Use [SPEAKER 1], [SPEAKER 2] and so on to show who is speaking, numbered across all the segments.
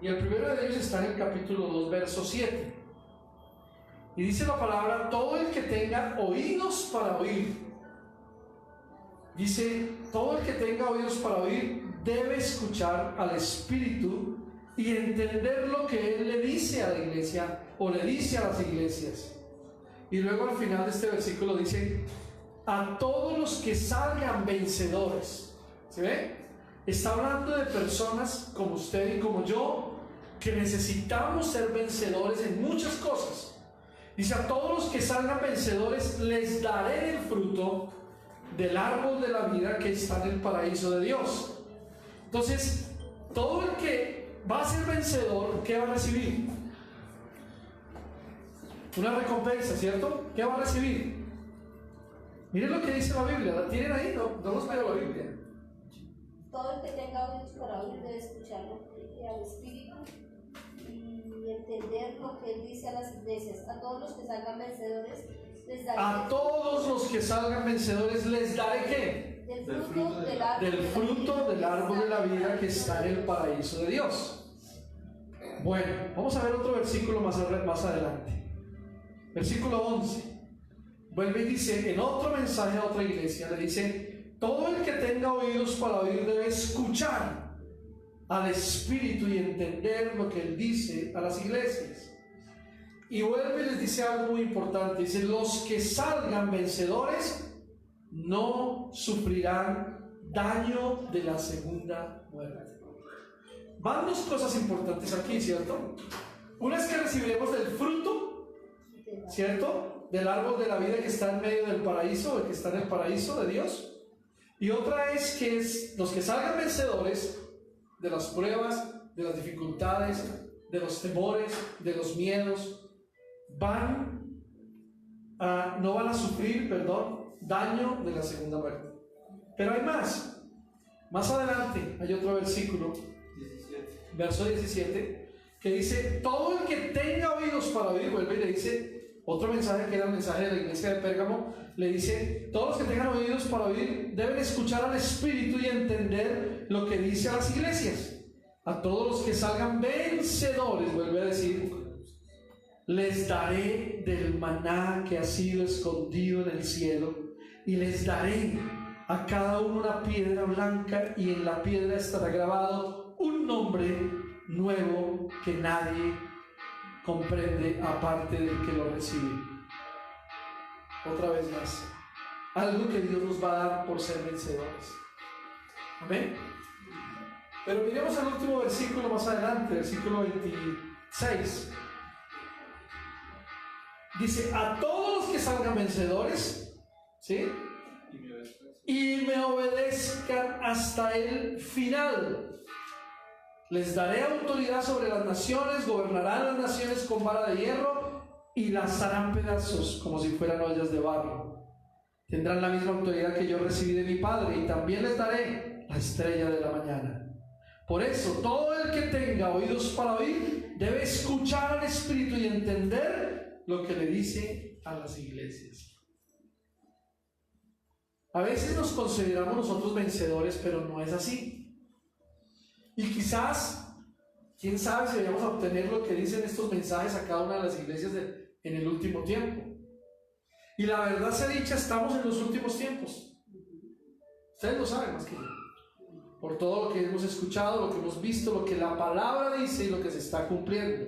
[SPEAKER 1] Y el primero de ellos está en el capítulo 2, verso 7. Y dice la palabra: todo el que tenga oídos para oír. Dice: todo el que tenga oídos para oír debe escuchar al Espíritu y entender lo que Él le dice a la iglesia o le dice a las iglesias. Y luego al final de este versículo dice: a todos los que salgan vencedores. ¿Se ve? Está hablando de personas como usted y como yo, que necesitamos ser vencedores en muchas cosas. Dice: a todos los que salgan vencedores les daré el fruto del árbol de la vida que está en el paraíso de Dios. Entonces, todo el que va a ser vencedor, ¿qué va a recibir? Una recompensa, ¿cierto? ¿Qué va a recibir? Miren lo que dice la Biblia. ¿La tienen ahí? No nos leo la Biblia.
[SPEAKER 2] Todo el que tenga oídos para oír debe escucharlo al Espíritu y entender lo que Él dice a las iglesias. A todos los que salgan vencedores les daré.
[SPEAKER 1] A todos los que salgan vencedores les daré ¿qué?
[SPEAKER 2] Del fruto
[SPEAKER 1] del árbol de la vida que está en el paraíso de Dios. Bueno, vamos a ver otro versículo más adelante. Versículo 11. Vuelve y dice, en otro mensaje a otra iglesia, le dice: todo el que tenga oídos para oír debe escuchar al Espíritu y entender lo que Él dice a las iglesias. Y vuelve y les dice algo muy importante. Dice: los que salgan vencedores no sufrirán daño de la segunda muerte. Van dos cosas importantes aquí, ¿cierto? Una es que recibiremos del fruto, ¿cierto?, del árbol de la vida que está en medio del paraíso, el que está en el paraíso de Dios. Y otra es que los que salgan vencedores de las pruebas, de las dificultades, de los temores, de los miedos, no van a sufrir, daño de la segunda muerte. Pero hay más. Más adelante hay otro versículo, 17. Verso 17, que dice: todo el que tenga oídos para oír, vuelve y le dice, otro mensaje que era el mensaje de la iglesia de Pérgamo, le dice: todos los que tengan oídos para oír deben escuchar al Espíritu y entender lo que dice a las iglesias. A todos los que salgan vencedores, vuelve a decir, les daré del maná que ha sido escondido en el cielo, y les daré a cada uno una piedra blanca, y en la piedra estará grabado un nombre nuevo que nadie comprende aparte del que lo recibe. Otra vez más, algo que Dios nos va a dar por ser vencedores. Amén. Pero miremos al último versículo más adelante, versículo 26. Dice: a todos los que salgan vencedores, ¿sí?, y me obedezcan hasta el final, les daré autoridad sobre las naciones, gobernarán las naciones con vara de hierro y las harán pedazos como si fueran ollas de barro. Tendrán la misma autoridad que yo recibí de mi Padre, y también les daré la estrella de la mañana. Por eso, todo el que tenga oídos para oír debe escuchar al Espíritu y entender lo que le dice a las iglesias. A veces nos consideramos nosotros vencedores, pero no es así. Y quizás, quién sabe si vayamos a obtener lo que dicen estos mensajes a cada una de las iglesias en el último tiempo. Y la verdad sea dicha, estamos en los últimos tiempos. Ustedes lo saben más que yo, por todo lo que hemos escuchado, lo que hemos visto, lo que la palabra dice y lo que se está cumpliendo.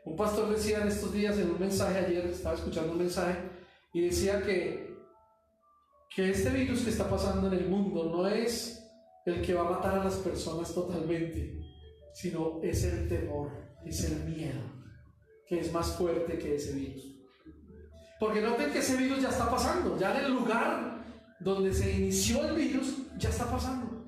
[SPEAKER 1] Un pastor decía en estos días en un mensaje, ayer estaba escuchando un mensaje, y decía que este virus que está pasando en el mundo no es el que va a matar a las personas totalmente, sino es el temor, es el miedo, que es más fuerte que ese virus. Porque noten que ese virus ya está pasando, ya en el lugar donde se inició el virus, ya está pasando.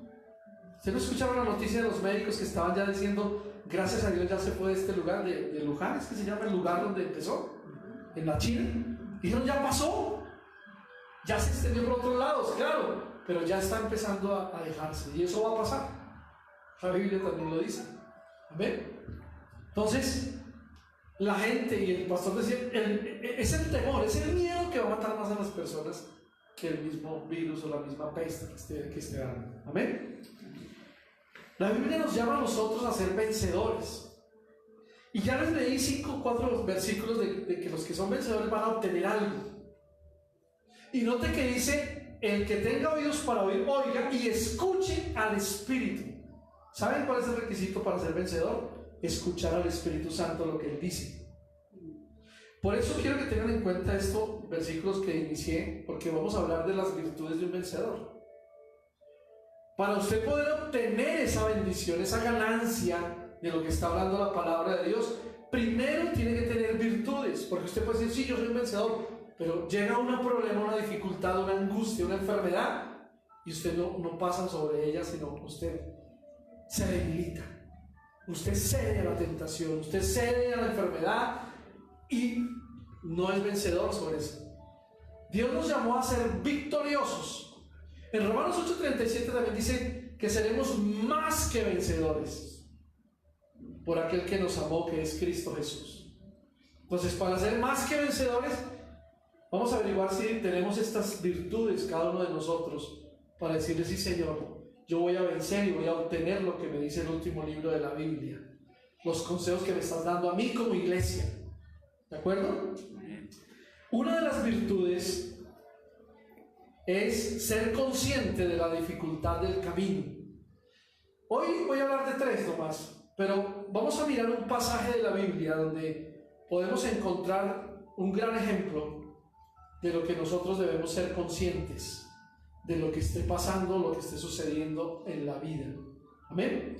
[SPEAKER 1] ¿Ustedes no escucharon la noticia de los médicos que estaban ya diciendo, gracias a Dios ya se fue de este lugar, de Wuhan, es que se llama el lugar donde empezó, en la China? Dijeron, ya pasó, ya se extendió por otros lados, claro, pero ya está empezando a dejarse, y eso va a pasar. La Biblia también lo dice. ¿Amén? Entonces, la gente, y el pastor decía, es el temor, es el miedo que va a matar más a las personas que el mismo virus o la misma peste que esté dando. ¿Amén? La Biblia nos llama a nosotros a ser vencedores. Y ya les leí 4 versículos de que los que son vencedores van a obtener algo. Y note que dice, el que tenga oídos para oír, oiga y escuche al Espíritu. ¿Saben cuál es el requisito para ser vencedor? Escuchar al Espíritu Santo lo que Él dice. Por eso quiero que tengan en cuenta estos versículos que inicié, porque vamos a hablar de las virtudes de un vencedor. Para usted poder obtener esa bendición, esa ganancia de lo que está hablando la palabra de Dios, primero tiene que tener virtudes, porque usted puede decir, sí, yo soy un vencedor, pero llega un problema, una dificultad, una angustia, una enfermedad, y usted no pasa sobre ella, sino usted se debilita, usted cede a la tentación, usted cede a la enfermedad y no es vencedor sobre eso. Dios nos llamó a ser victoriosos. En Romanos 8:37 también dice que seremos más que vencedores por aquel que nos amó, que es Cristo Jesús. Entonces, para ser más que vencedores, vamos a averiguar si tenemos estas virtudes cada uno de nosotros para decirle, sí, Señor, yo voy a vencer y voy a obtener lo que me dice el último libro de la Biblia, los consejos que me estás dando a mí como iglesia. ¿De acuerdo? Una de las virtudes es ser consciente de la dificultad del camino. Hoy voy a hablar de 3 nomás, pero vamos a mirar un pasaje de la Biblia donde podemos encontrar un gran ejemplo de lo que nosotros debemos ser conscientes, de lo que esté pasando, lo que esté sucediendo en la vida. Amén.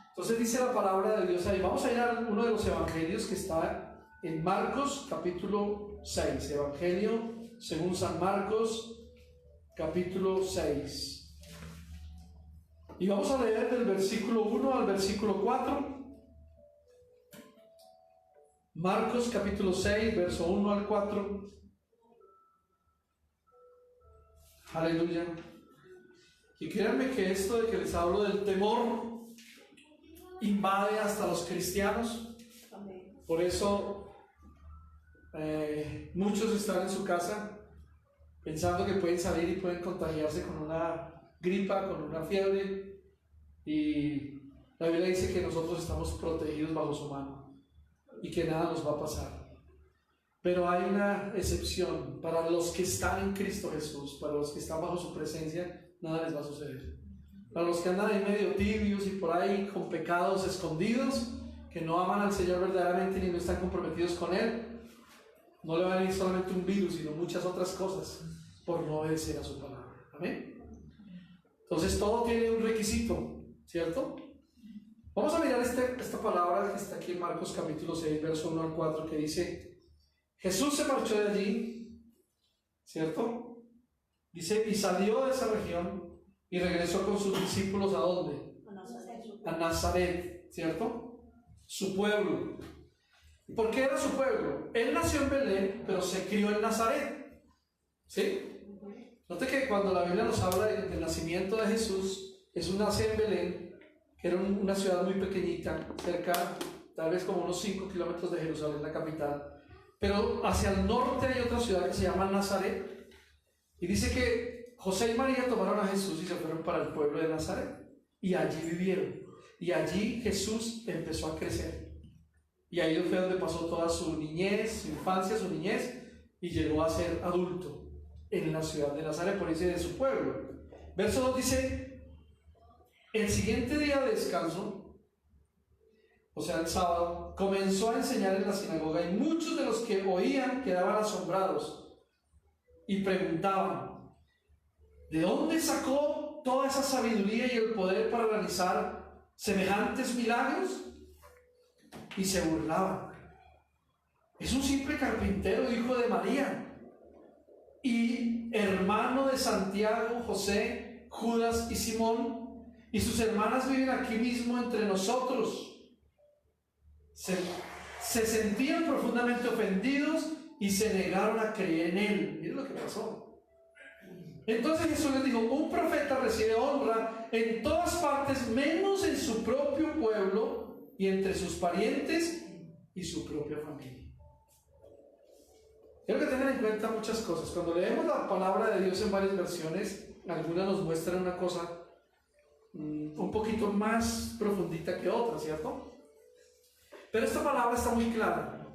[SPEAKER 1] Entonces dice la palabra de Dios ahí. Vamos a ir a uno de los evangelios que está en Marcos capítulo 6, Evangelio según San Marcos capítulo 6. Y vamos a leer del versículo 1 al versículo 4. Marcos capítulo 6, verso 1 al 4. Aleluya. Y créanme que esto de que les hablo del temor invade hasta los cristianos. Por eso muchos están en su casa pensando que pueden salir y pueden contagiarse con una gripa, con una fiebre, y la Biblia dice que nosotros estamos protegidos bajo su mano y que nada nos va a pasar. Pero hay una excepción: para los que están en Cristo Jesús, para los que están bajo su presencia, nada les va a suceder. Para los que andan ahí medio tibios y por ahí con pecados escondidos, que no aman al Señor verdaderamente ni no están comprometidos con Él, no le va a venir solamente un virus, sino muchas otras cosas por no obedecer a su palabra. Amén. Entonces todo tiene un requisito, ¿cierto? Vamos a mirar esta palabra que está aquí en Marcos capítulo 6, verso 1 al 4, que dice: Jesús se marchó de allí, ¿cierto? Dice, y salió de esa región y regresó con sus discípulos ¿a dónde? A Nazaret, ¿cierto? Su pueblo. ¿Por qué era su pueblo? Él nació en Belén, pero se crió en Nazaret. ¿Sí? Note que cuando la Biblia nos habla del nacimiento de Jesús, Jesús nace en Belén, que era una ciudad muy pequeñita, cerca, tal vez como unos 5 kilómetros de Jerusalén, la capital. Pero hacia el norte hay otra ciudad que se llama Nazaret. Y dice que José y María tomaron a Jesús y se fueron para el pueblo de Nazaret. Y allí vivieron. Y allí Jesús empezó a crecer. Y ahí fue donde pasó toda su niñez, su infancia, su niñez, y llegó a ser adulto en la ciudad de Nazaret, por ese de su pueblo. Verso 2 dice: el siguiente día de descanso, o sea el sábado, comenzó a enseñar en la sinagoga, y muchos de los que oían quedaban asombrados y preguntaban: ¿de dónde sacó toda esa sabiduría y el poder para realizar semejantes milagros? Y se burlaban. Es un simple carpintero, hijo de María, y hermano de Santiago, José, Judas y Simón, y sus hermanas viven aquí mismo entre nosotros. Se sentían profundamente ofendidos y se negaron a creer en él. Miren lo que pasó. Entonces Jesús les dijo: un profeta recibe honra en todas partes, menos en su propio pueblo y entre sus parientes y su propia familia. Quiero que tengan en cuenta muchas cosas. Cuando leemos la palabra de Dios en varias versiones, algunas nos muestran una cosa un poquito más profundita que otra, ¿cierto? Pero esta palabra está muy clara.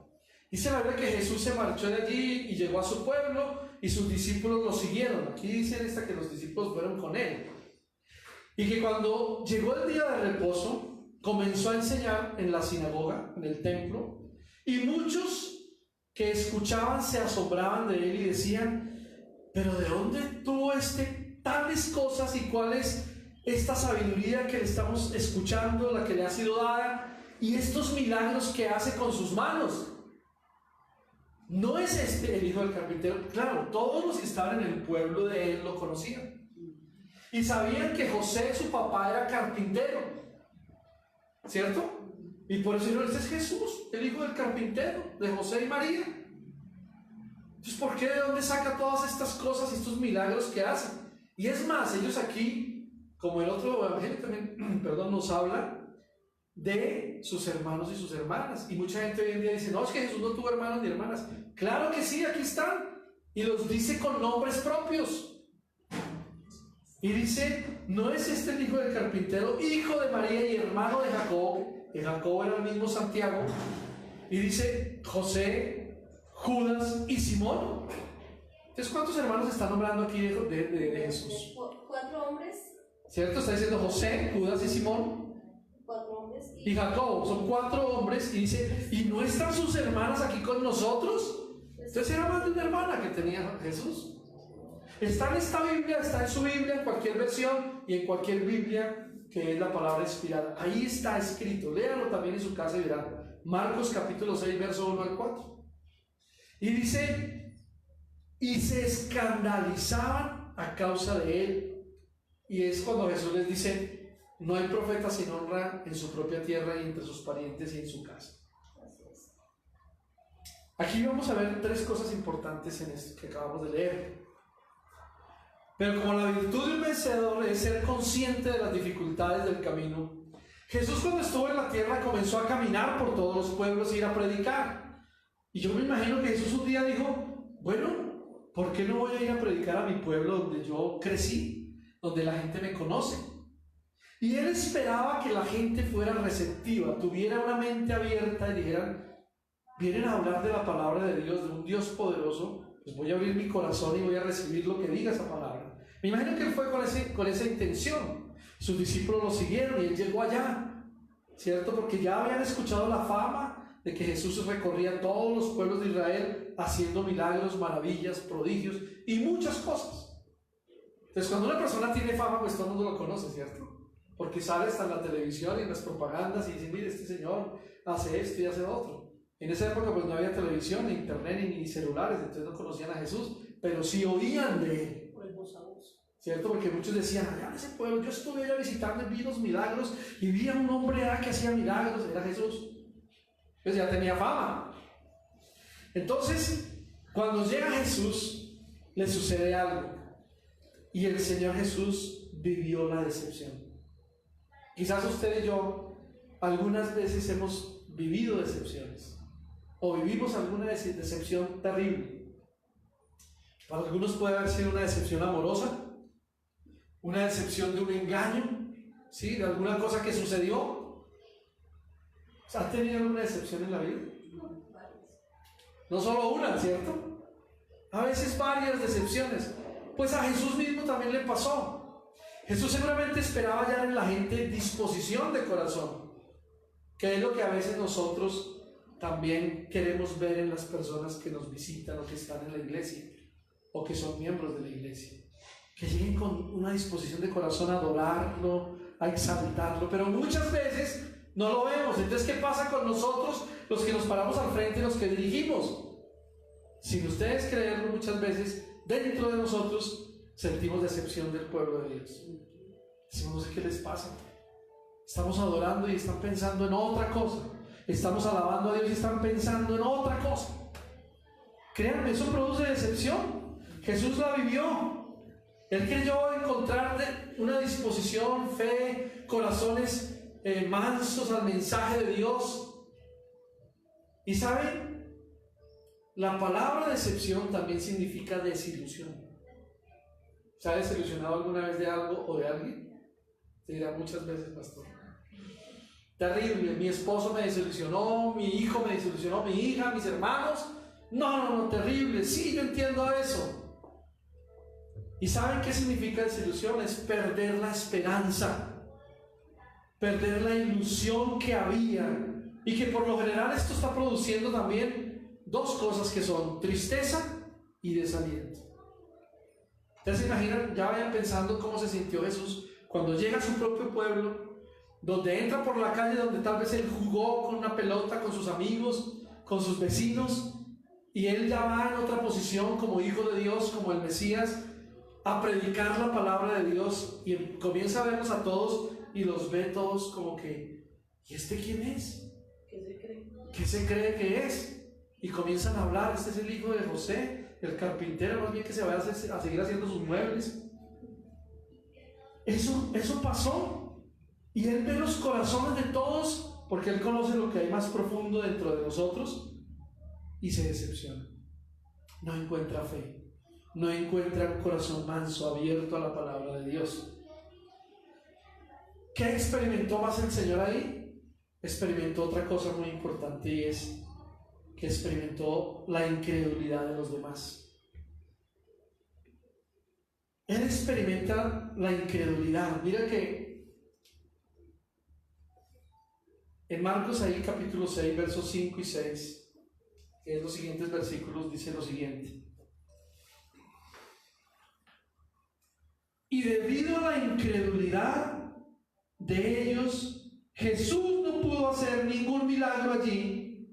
[SPEAKER 1] Dice la Biblia que Jesús se marchó de allí y llegó a su pueblo y sus discípulos lo siguieron. Aquí dice que los discípulos fueron con él. Y que cuando llegó el día de reposo, comenzó a enseñar en la sinagoga, en el templo, y muchos que escuchaban se asombraban de él y decían: ¿pero de dónde tuvo tales cosas y cuál es esta sabiduría que le estamos escuchando, la que le ha sido dada, y estos milagros que hace con sus manos? ¿No es el hijo del carpintero? Claro, todos los que estaban en el pueblo de él lo conocían y sabían que José, su papá, era carpintero, ¿cierto? Y por eso dijeron: este es Jesús, el hijo del carpintero, de José y María. Entonces, ¿por qué? ¿De dónde saca todas estas cosas y estos milagros que hace? Y es más, ellos aquí, como el otro evangelio también, nos habla de sus hermanos y sus hermanas. Y mucha gente hoy en día dice: no, es que Jesús no tuvo hermanos ni hermanas. Claro que sí, aquí están. Y los dice con nombres propios. Y dice: ¿no es este el hijo del carpintero, hijo de María y hermano de Jacob? Que Jacob era el mismo Santiago. Y dice: José, Judas y Simón. Entonces, ¿cuántos hermanos está nombrando aquí de Jesús?
[SPEAKER 2] 4 hombres.
[SPEAKER 1] ¿Cierto? Está diciendo José, Judas y Simón.
[SPEAKER 2] 4 hombres.
[SPEAKER 1] Y Jacob, son 4 hombres. Y dice: ¿y no están sus hermanas aquí con nosotros? Entonces era más de una hermana que tenía Jesús. Está en esta Biblia, está en su Biblia, en cualquier versión y en cualquier Biblia que es la palabra inspirada. Ahí está escrito. Léalo también en su casa y verán. Marcos capítulo 6, verso 1 al 4. Y dice: y se escandalizaban a causa de él. Y es cuando Jesús les dice: no hay profeta sin honra en su propia tierra y entre sus parientes y en su casa. Aquí vamos a ver 3 cosas importantes en esto que acabamos de leer. Pero como la virtud de un vencedor es ser consciente de las dificultades del camino, Jesús, cuando estuvo en la tierra, comenzó a caminar por todos los pueblos e ir a predicar. Y yo me imagino que Jesús un día dijo: bueno, ¿por qué no voy a ir a predicar a mi pueblo donde yo crecí, donde la gente me conoce? Y él esperaba que la gente fuera receptiva, tuviera una mente abierta y dijeran: vienen a hablar de la palabra de Dios, de un Dios poderoso, pues voy a abrir mi corazón y voy a recibir lo que diga esa palabra. Me imagino que él fue con esa intención. Sus discípulos lo siguieron y él llegó allá, ¿cierto? Porque ya habían escuchado la fama de que Jesús recorría todos los pueblos de Israel haciendo milagros, maravillas, prodigios y muchas cosas. Entonces, cuando una persona tiene fama, pues todo el mundo lo conoce, ¿cierto? Porque sale hasta en la televisión y en las propagandas y dicen: mire, este señor hace esto y hace otro. En esa época pues no había televisión, ni internet, ni celulares, entonces no conocían a Jesús, pero sí oían de él. Por el voz a voz. ¿Cierto? Porque muchos decían: allá en ese pueblo, yo estuve allá visitando y vi los milagros, y vi a un hombre que hacía milagros, era Jesús. Entonces ya tenía fama. Entonces, cuando llega Jesús, le sucede algo. Y el Señor Jesús vivió la decepción. Quizás usted y yo algunas veces hemos vivido decepciones. O vivimos alguna decepción terrible. Para algunos puede haber sido una decepción amorosa, una decepción de un engaño, ¿sí? De alguna cosa que sucedió. ¿Has tenido alguna decepción en la vida? No solo una, ¿cierto? A veces varias decepciones. Pues a Jesús mismo también le pasó. Jesús seguramente esperaba hallar en la gente disposición de corazón, que es lo que a veces nosotros también queremos ver en las personas que nos visitan o que están en la iglesia o que son miembros de la iglesia, que lleguen con una disposición de corazón a adorarlo, a exaltarlo, pero muchas veces no lo vemos. Entonces, ¿qué pasa con nosotros, los que nos paramos al frente y los que dirigimos? Sin ustedes creerlo, muchas veces dentro de nosotros sentimos decepción del pueblo de Dios. Decimos: no sé qué les pasa, estamos adorando y están pensando en otra cosa. Estamos alabando a Dios y están pensando en otra cosa. Créanme, eso produce decepción. Jesús la vivió. Él creyó encontrar una disposición, fe, corazones mansos al mensaje de Dios. Y ¿saben? La palabra decepción también significa desilusión. ¿Se ha desilusionado alguna vez de algo o de alguien? Te dirá muchas veces, pastor. Terrible, mi esposo me desilusionó, mi hijo me desilusionó, mi hija, mis hermanos. No, terrible. Sí, yo entiendo eso. ¿Y saben qué significa desilusión? Es perder la esperanza, perder la ilusión que había. Y que por lo general esto está produciendo también dos cosas que son tristeza y desaliento. Ustedes se imaginan, ya vayan pensando cómo se sintió Jesús cuando llega a su propio pueblo, donde entra por la calle donde tal vez él jugó con una pelota con sus amigos, con sus vecinos, y él ya va en otra posición como hijo de Dios, como el Mesías, a predicar la palabra de Dios, y comienza a verlos a todos y los ve todos como que, ¿y este quién es? ¿Qué se cree que es? Y comienzan a hablar, este es el hijo de José, el carpintero, más bien que se vaya a seguir haciendo sus muebles. Eso pasó, y él ve los corazones de todos, porque él conoce lo que hay más profundo dentro de nosotros, y se decepciona. No encuentra fe, no encuentra un corazón manso, abierto a la palabra de Dios. ¿Qué experimentó más el Señor ahí? Experimentó otra cosa muy importante, y es que experimentó la incredulidad de los demás. Él experimenta la incredulidad. Mira que en Marcos ahí capítulo 6 versos 5 y 6, que es los siguientes versículos, dice lo siguiente: y debido a la incredulidad de ellos, Jesús no pudo hacer ningún milagro allí,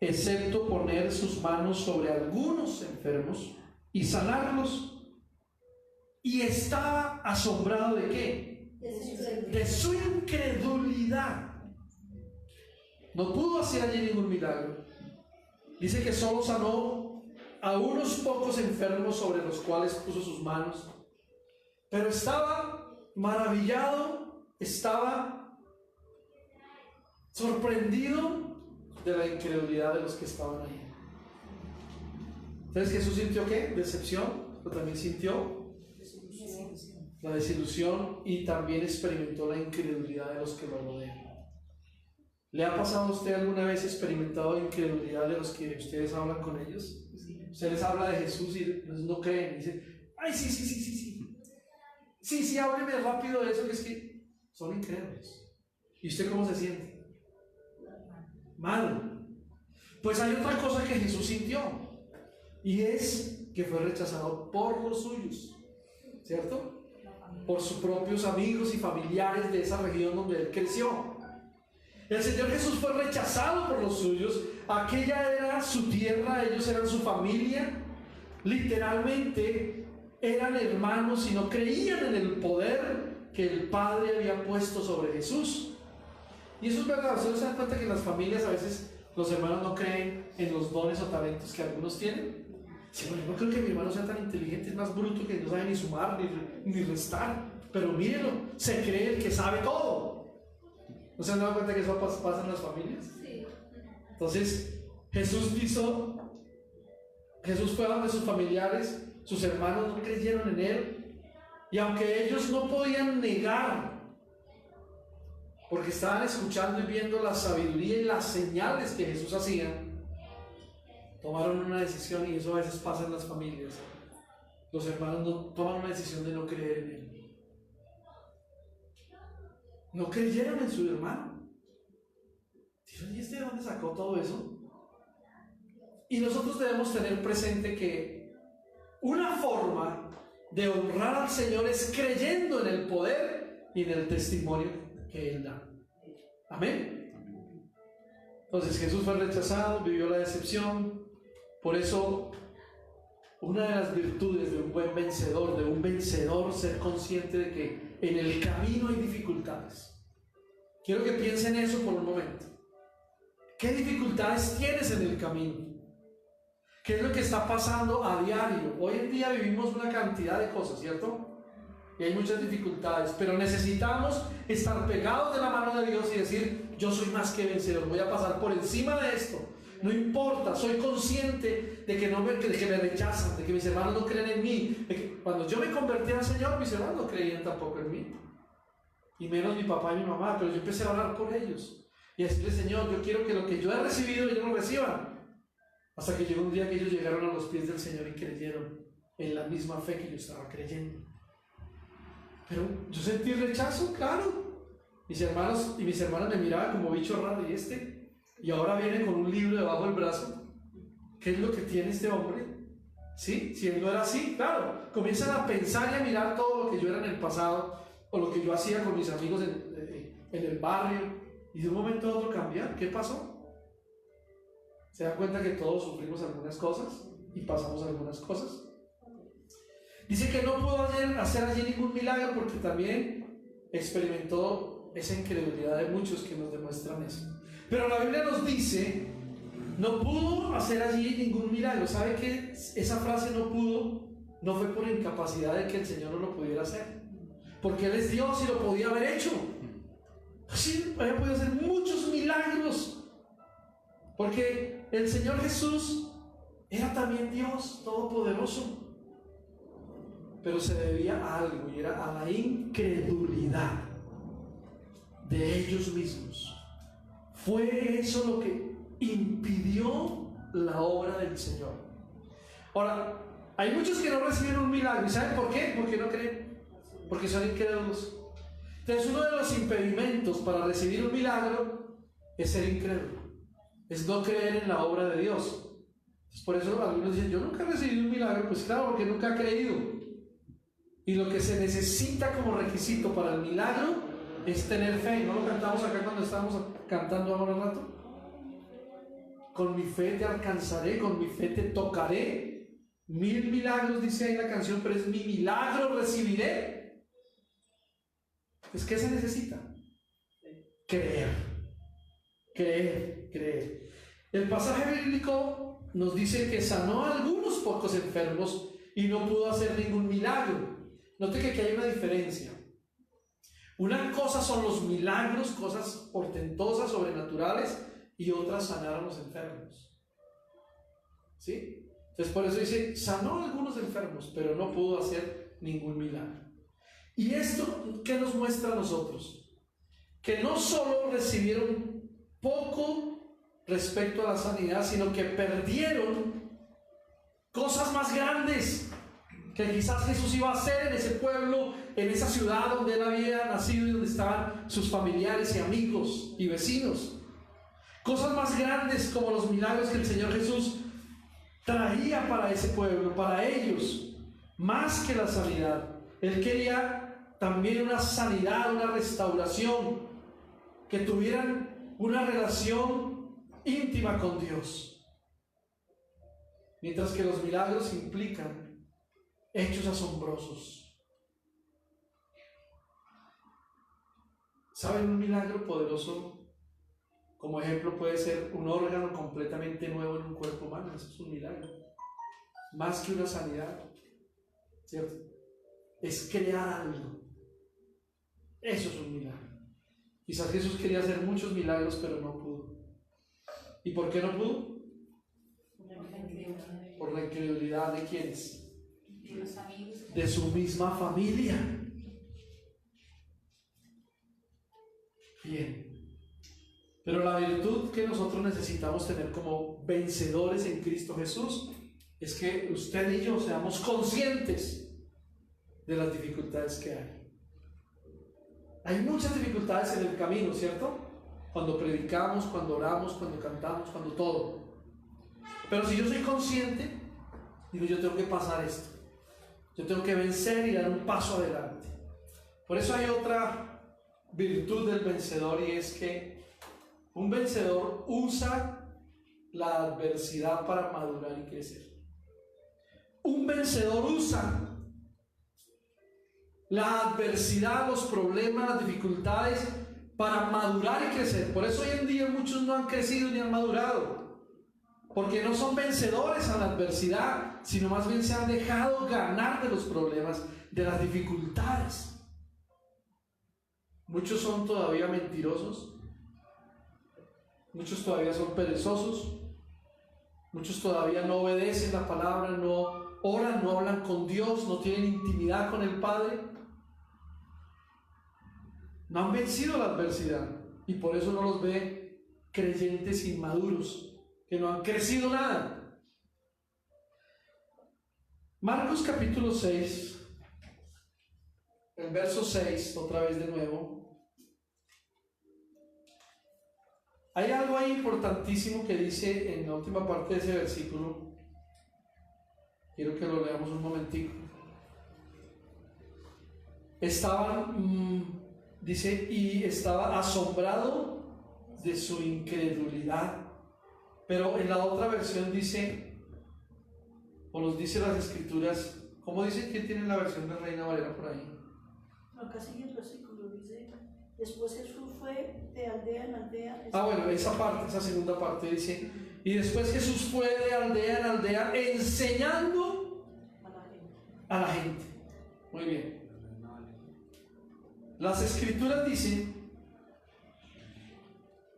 [SPEAKER 1] excepto poner sus manos sobre algunos enfermos y sanarlos. Y estaba asombrado ¿de qué? De su incredulidad. No pudo hacer allí ningún milagro. Dice que solo sanó a unos pocos enfermos sobre los cuales puso sus manos. Pero estaba maravillado, estaba sorprendido de la incredulidad de los que estaban ahí. Entonces Jesús sintió ¿qué? Decepción, pero también sintió la desilusión, y también experimentó la incredulidad de los que lo rodean. ¿Le ha pasado a usted alguna vez experimentado la incredulidad de los que ustedes hablan con ellos? Usted les habla de Jesús y no creen, y dicen, ay, sí, hábleme rápido de eso, que es que son incrédulos. ¿Y usted cómo se siente? Mal. Pues hay otra cosa que Jesús sintió, y es que fue rechazado por los suyos, ¿cierto? Por sus propios amigos y familiares de esa región donde él creció. El Señor Jesús fue rechazado por los suyos. Aquella era su tierra, ellos eran su familia, literalmente eran hermanos y no creían en el poder que el Padre había puesto sobre Jesús. Y eso es verdad. ¿Ustedes se dan cuenta que en las familias a veces los hermanos no creen en los dones o talentos que algunos tienen? Sí, bueno, yo no creo que mi hermano sea tan inteligente, es más bruto que no sabe ni sumar ni restar, pero mírenlo, se cree el que sabe todo. ¿No se han dado cuenta que eso pasa en las familias? Sí. Entonces Jesús fue donde sus familiares, sus hermanos no creyeron en él, y aunque ellos no podían negar, porque estaban escuchando y viendo la sabiduría y las señales que Jesús hacía, tomaron una decisión. Y eso a veces pasa en las familias. Los hermanos toman una decisión de no creer en él. No creyeron en su hermano. Dijeron, ¿y este de dónde sacó todo eso? Y nosotros debemos tener presente que una forma de honrar al Señor es creyendo en el poder y en el testimonio que Él da. Amén. Entonces Jesús fue rechazado, vivió la decepción. Por eso, una de las virtudes de un buen vencedor, de un vencedor, ser consciente de que en el camino hay dificultades. Quiero que piensen eso por un momento. ¿Qué dificultades tienes en el camino? ¿Qué es lo que está pasando a diario? Hoy en día vivimos una cantidad de cosas, ¿cierto? Y hay muchas dificultades, pero necesitamos estar pegados de la mano de Dios y decir, yo soy más que vencedor, voy a pasar por encima de esto. No importa, soy consciente de que me rechazan, de que mis hermanos no creen en mí, de que cuando yo me convertí al Señor, mis hermanos no creían tampoco en mí. y menos mi papá y mi mamá, pero yo empecé a orar por ellos y a decirle: Señor, yo quiero que lo que yo he recibido ellos lo reciban. Hasta que llegó un día que ellos llegaron a los pies del Señor y creyeron en la misma fe que yo estaba creyendo. Pero yo sentí rechazo, claro. Mis hermanos y mis hermanas me miraban como bicho raro. Y ahora viene con un libro debajo del brazo. ¿Qué es lo que tiene este hombre? ¿Sí? Si él no era así, claro. Comienzan a pensar y a mirar todo lo que yo era en el pasado, o lo que yo hacía con mis amigos en el barrio, y de un momento a otro cambiar. ¿Qué pasó? Se da cuenta que todos sufrimos algunas cosas y pasamos algunas cosas. Dice que no pudo hacer allí ningún milagro porque también experimentó esa incredulidad de muchos que nos demuestran eso. Pero la Biblia nos dice: no pudo hacer allí ningún milagro. ¿Sabe que esa frase "no pudo" no fue por incapacidad de que el Señor no lo pudiera hacer? Porque Él es Dios y lo podía haber hecho. Sí, había podido hacer muchos milagros. Porque el Señor Jesús era también Dios todopoderoso. Pero se debía a algo, y era a la incredulidad de ellos mismos. Fue eso lo que impidió la obra del Señor. Ahora, hay muchos que no reciben un milagro. ¿Y saben por qué? Porque no creen. Porque son incrédulos. Entonces, uno de los impedimentos para recibir un milagro es ser incrédulo. Es no creer en la obra de Dios. Entonces, por eso algunos dicen: yo nunca he recibido un milagro. Pues claro, porque nunca ha creído. Y lo que se necesita como requisito para el milagro es tener fe. ¿No lo cantamos acá cuando estábamos cantando ahora un rato? Con mi fe te alcanzaré, con mi fe te tocaré. 1000 milagros dice ahí la canción, pero es mi milagro recibiré. Pues ¿qué se necesita? Creer. Creer, creer. El pasaje bíblico nos dice que sanó a algunos pocos enfermos y no pudo hacer ningún milagro. Note que aquí hay una diferencia. Una cosa son los milagros, cosas portentosas, sobrenaturales, y otras sanar a los enfermos. ¿Sí? Entonces por eso dice: sanó a algunos enfermos, pero no pudo hacer ningún milagro. ¿Y esto qué nos muestra a nosotros? Que no solo recibieron poco respecto a la sanidad, sino que perdieron cosas más grandes que quizás Jesús iba a hacer en ese pueblo, en esa ciudad donde él había nacido y donde estaban sus familiares y amigos y vecinos. Cosas más grandes como los milagros que el Señor Jesús traía para ese pueblo, para ellos, más que la sanidad. Él quería también una sanidad, una restauración, que tuvieran una relación íntima con Dios. Mientras que los milagros implican hechos asombrosos. ¿Saben? Un milagro poderoso, como ejemplo, puede ser un órgano completamente nuevo en un cuerpo humano. Eso es un milagro. Más que una sanidad, ¿cierto? Es crear algo. Eso es un milagro. Quizás Jesús quería hacer muchos milagros, pero no pudo. ¿Y por qué no pudo? Por la incredulidad de ¿quiénes? De su misma familia. Bien. Pero la virtud que nosotros necesitamos tener como vencedores en Cristo Jesús es que usted y yo seamos conscientes de las dificultades que hay. Hay muchas dificultades en el camino, ¿cierto? Cuando predicamos, cuando oramos, cuando cantamos, cuando todo. Pero si yo soy consciente, digo: yo tengo que pasar esto. Yo tengo que vencer y dar un paso adelante. Por eso hay otra virtud del vencedor, y es que un vencedor usa la adversidad para madurar y crecer. Un vencedor usa la adversidad, los problemas, las dificultades para madurar y crecer. Por eso hoy en día muchos no han crecido ni han madurado. Porque no son vencedores a la adversidad, sino más bien se han dejado ganar de los problemas, de las dificultades. Muchos son todavía mentirosos, muchos todavía son perezosos, muchos todavía no obedecen la palabra, no oran, no hablan con Dios, no tienen intimidad con el Padre. no han vencido la adversidad y por eso no los ve creyentes inmaduros, que no han crecido nada. Marcos capítulo 6, el verso 6, otra vez de nuevo. Hay algo ahí importantísimo que dice en la última parte de ese versículo. Quiero que lo leamos un momentico. Dice, y estaba asombrado de su incredulidad. Pero en la otra versión dice, o nos dice las escrituras, ¿cómo dice que tiene la versión de Reina Valera por ahí?
[SPEAKER 3] Acá sigue el versículo, dice, después Jesús fue de aldea en aldea.
[SPEAKER 1] Bueno, esa parte, esa segunda parte dice, y después Jesús fue de aldea en aldea enseñando a la gente. Muy bien. Las escrituras dicen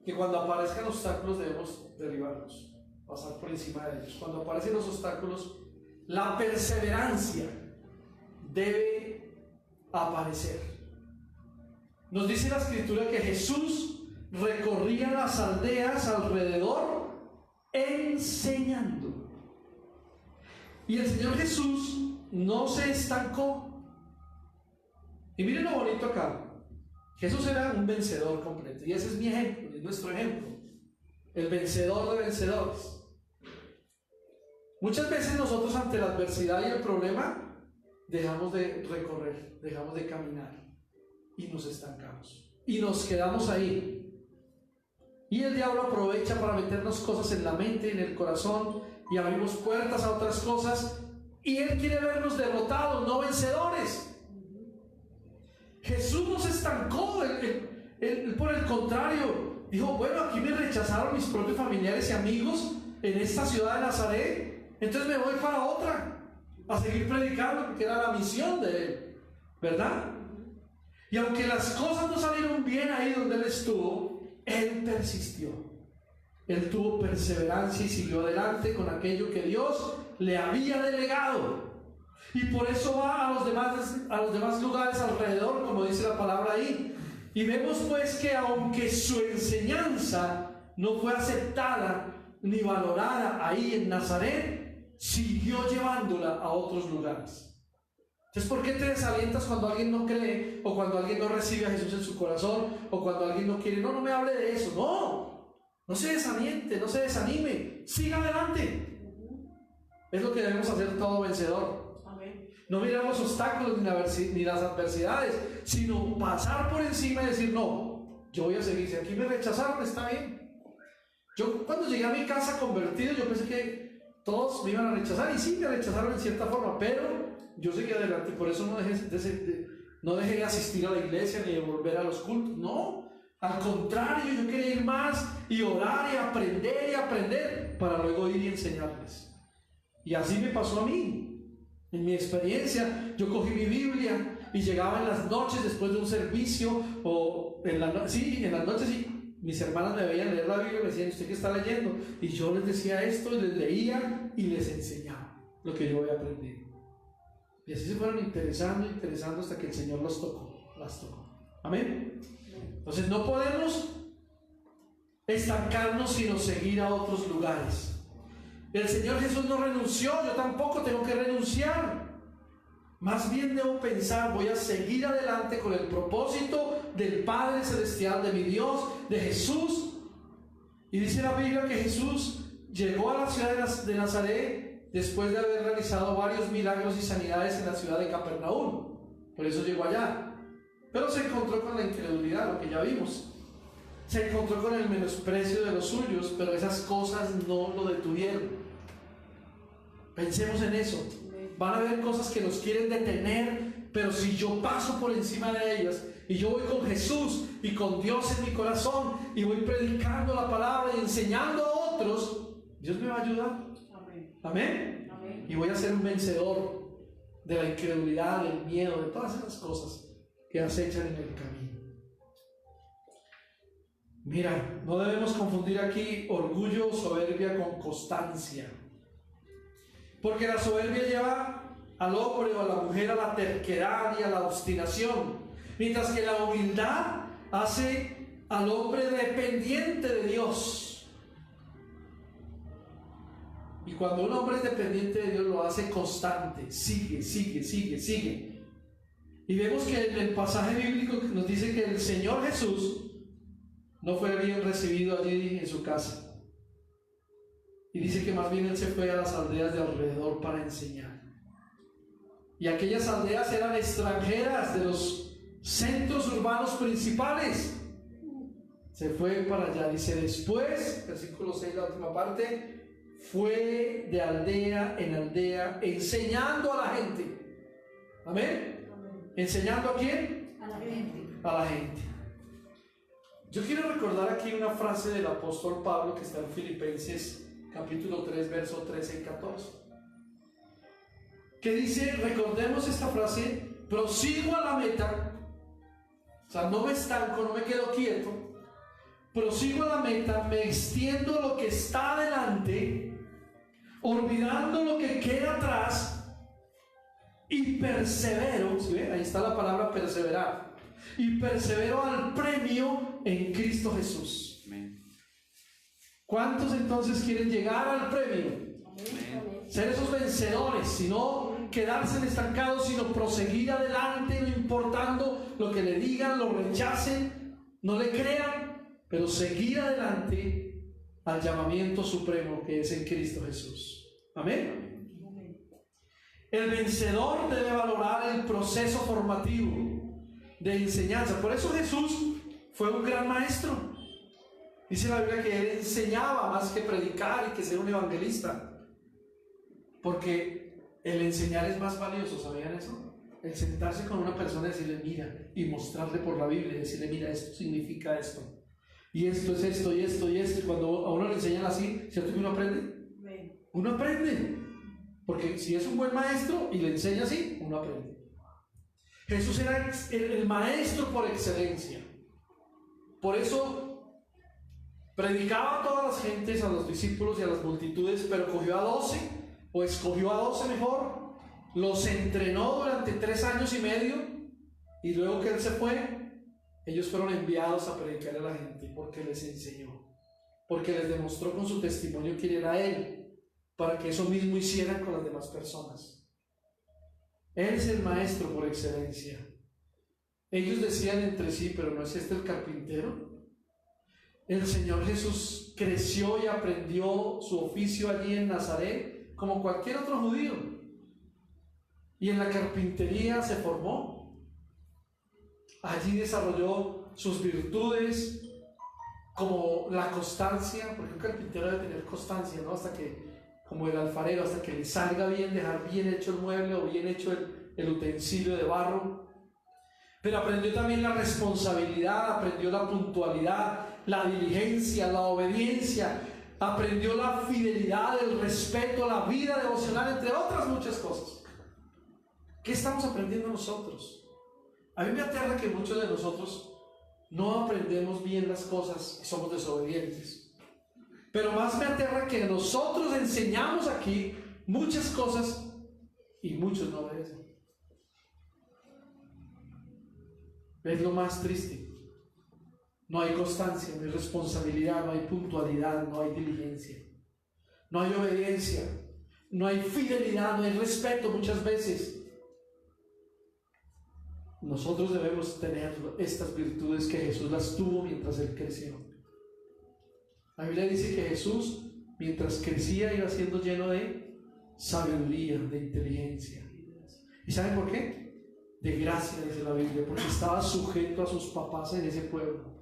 [SPEAKER 1] que cuando aparezcan obstáculos debemos derribarlos, pasar por encima de ellos. Cuando aparecen los obstáculos, la perseverancia debe aparecer. Nos dice la escritura que Jesús recorría las aldeas alrededor enseñando. Y el Señor Jesús no se estancó. Y miren lo bonito acá. Jesús era un vencedor completo. Y ese es mi ejemplo, es nuestro ejemplo. El vencedor de vencedores. Muchas veces nosotros ante la adversidad y el problema dejamos de recorrer, dejamos de caminar y nos estancamos. Y nos quedamos ahí. Y el diablo aprovecha para meternos cosas en la mente, en el corazón, y abrimos puertas a otras cosas. Y él quiere vernos derrotados, no vencedores. Jesús no se estancó, él por el contrario, dijo, bueno, aquí me rechazaron mis propios familiares y amigos en esta ciudad de Nazaret, entonces me voy para otra, a seguir predicando, porque era la misión de él, ¿verdad? Y aunque las cosas no salieron bien ahí donde él estuvo, él persistió, él tuvo perseverancia y siguió adelante con aquello que Dios le había delegado. Y por eso va a los demás lugares alrededor, como dice la palabra ahí. Y vemos pues que aunque su enseñanza no fue aceptada ni valorada ahí en Nazaret, siguió llevándola a otros lugares. Entonces, ¿por qué te desalientas cuando alguien no cree, o cuando alguien no recibe a Jesús en su corazón, o cuando alguien no quiere? No me hable de eso. No se desaliente, no se desanime, siga adelante. Es lo que debemos hacer todo vencedor. No mirar los obstáculos ni las adversidades, sino pasar por encima y decir, no, yo voy a seguir. Si aquí me rechazaron, está bien. Yo cuando llegué a mi casa convertido, yo pensé que todos me iban a rechazar, y sí me rechazaron en cierta forma, pero yo seguí adelante. Por eso no dejé de asistir a la iglesia ni de volver a los cultos. No, al contrario, yo quería ir más y orar y aprender para luego ir y enseñarles. Y así me pasó a mí. En mi experiencia, yo cogí mi Biblia y llegaba en las noches después de un servicio, o en las noches, sí, mis hermanas me veían leer la Biblia y me decían, ¿usted qué está leyendo? Y yo les decía esto, y les leía y les enseñaba lo que yo había aprendido. Y así se fueron interesando hasta que el Señor las tocó. Amén. Entonces no podemos estancarnos, sino seguir a otros lugares. El Señor Jesús no renunció, yo tampoco tengo que renunciar. Más bien debo pensar, voy a seguir adelante con el propósito del Padre Celestial, de mi Dios, de Jesús. Y dice la Biblia que Jesús llegó a la ciudad de Nazaret después de haber realizado varios milagros y sanidades en la ciudad de Capernaum. Por eso llegó allá. Pero se encontró con la incredulidad, lo que ya vimos. Se encontró con el menosprecio de los suyos, pero esas cosas no lo detuvieron. Pensemos en eso. Van a haber cosas que nos quieren detener, pero si yo paso por encima de ellas y yo voy con Jesús y con Dios en mi corazón y voy predicando la palabra y enseñando a otros, Dios me va a ayudar. Amén. Y voy a ser un vencedor de la incredulidad, del miedo, de todas esas cosas que acechan en el camino. Mira, no debemos confundir aquí orgullo o soberbia con constancia. Porque la soberbia lleva al hombre o a la mujer a la terquedad y a la obstinación, mientras que la humildad hace al hombre dependiente de Dios. Y cuando un hombre es dependiente de Dios, lo hace constante, sigue. Y vemos que en el pasaje bíblico nos dice que el Señor Jesús no fue bien recibido allí en su casa. Y dice que más bien Él se fue a las aldeas de alrededor para enseñar. Y aquellas aldeas eran extranjeras de los centros urbanos principales. Se fue para allá, dice después, versículo 6, la última parte, fue de aldea en aldea enseñando a la gente. ¿Amén? ¿Enseñando a quién?
[SPEAKER 3] A la gente.
[SPEAKER 1] A la gente. Yo quiero recordar aquí una frase del apóstol Pablo que está en Filipenses capítulo 3, verso 13 y 14. Que dice, recordemos esta frase, prosigo a la meta, o sea, no me estanco, no me quedo quieto, prosigo a la meta, me extiendo lo que está adelante, olvidando lo que queda atrás, y persevero, ¿sí ve? Ahí está la palabra perseverar, y persevero al premio en Cristo Jesús. Amén. ¿Cuántos entonces quieren llegar al premio?
[SPEAKER 2] Amén.
[SPEAKER 1] Ser esos vencedores, sino quedarse estancados, sino proseguir adelante, no importando lo que le digan, lo rechacen, no le crean, pero seguir adelante al llamamiento supremo que es en Cristo Jesús. Amén. El vencedor debe valorar el proceso formativo de enseñanza. Por eso Jesús fue un gran maestro. Dice la Biblia que Él enseñaba más que predicar y que ser un evangelista. Porque el enseñar es más valioso, ¿sabían eso? El sentarse con una persona y decirle, mira, y mostrarle por la Biblia, y decirle, mira, esto significa esto. Y esto es esto, y esto, y esto. Y cuando a uno le enseñan así, ¿cierto que uno aprende? Uno aprende. Porque si es un buen maestro y le enseña así, uno aprende. Jesús era el maestro por excelencia. Por eso predicaba a todas las gentes, a los discípulos y a las multitudes, pero cogió a 12, o escogió a 12 mejor, los entrenó durante 3 años y medio, y luego que Él se fue, ellos fueron enviados a predicar a la gente, porque les enseñó, porque les demostró con su testimonio quién era Él, para que eso mismo hicieran con las demás personas. Él es el maestro por excelencia. Ellos decían entre sí, pero ¿no es este el carpintero? El Señor Jesús creció y aprendió su oficio allí en Nazaret, como cualquier otro judío. Y en la carpintería se formó. Allí desarrolló sus virtudes, como la constancia, porque un carpintero debe tener constancia, ¿no? Hasta que, como el alfarero, hasta que le salga bien, dejar bien hecho el mueble o bien hecho el utensilio de barro. Pero aprendió también la responsabilidad, aprendió la puntualidad, la diligencia, la obediencia, aprendió la fidelidad, el respeto, la vida devocional, entre otras muchas cosas. ¿Qué estamos aprendiendo nosotros? A mí me aterra que muchos de nosotros no aprendemos bien las cosas y somos desobedientes. Pero más me aterra que nosotros enseñamos aquí muchas cosas y muchos no obedecen. Es lo más triste. No hay constancia, no hay responsabilidad, no hay puntualidad, no hay diligencia, no hay obediencia, no hay fidelidad, no hay respeto muchas veces. Nosotros debemos tener estas virtudes que Jesús las tuvo mientras Él creció. La Biblia dice que Jesús, mientras crecía, iba siendo lleno de sabiduría, de inteligencia. ¿Y saben por qué? De gracia, dice la Biblia, porque estaba sujeto a sus papás en ese pueblo.